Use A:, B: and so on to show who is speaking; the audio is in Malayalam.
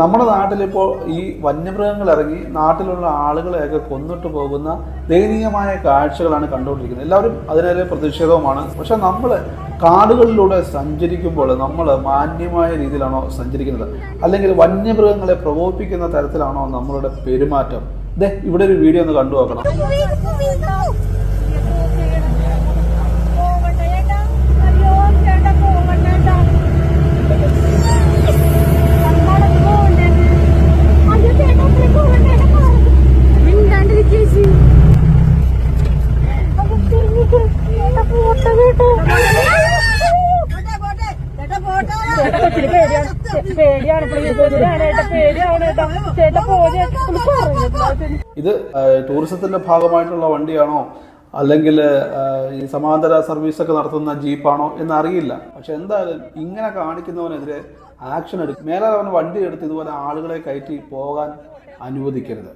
A: നമ്മുടെ നാട്ടിലിപ്പോൾ ഈ വന്യമൃഗങ്ങൾ ഇറങ്ങി നാട്ടിലുള്ള ആളുകളെയൊക്കെ കൊന്നിട്ട് പോകുന്ന ദയനീയമായ കാഴ്ചകളാണ് കണ്ടുകൊണ്ടിരിക്കുന്നത്. എല്ലാവരും അതിനെതിരെ പ്രതിഷേധവുമാണ്. പക്ഷെ നമ്മൾ കാടുകളിലൂടെ സഞ്ചരിക്കുമ്പോൾ നമ്മൾ മാന്യമായ രീതിയിലാണോ സഞ്ചരിക്കുന്നത്, അല്ലെങ്കിൽ വന്യമൃഗങ്ങളെ പ്രകോപിപ്പിക്കുന്ന തരത്തിലാണോ നമ്മളുടെ പെരുമാറ്റം? ഇവിടെ ഒരു വീഡിയോ ഒന്ന് കണ്ടു നോക്കണം. ഇത് ടൂറിസത്തിന്റെ ഭാഗമായിട്ടുള്ള വണ്ടിയാണോ അല്ലെങ്കിൽ ഈ സമാന്തര സർവീസൊക്കെ നടത്തുന്ന ജീപ്പാണോ എന്നറിയില്ല. പക്ഷെ എന്തായാലും ഇങ്ങനെ കാണിക്കുന്നവനെതിരെ ആക്ഷൻ എടുക്കും. മേലെ അവൻ വണ്ടി എടുത്ത് ഇതുപോലെ ആളുകളെ കയറ്റി പോകാൻ അനുവദിക്കരുത്.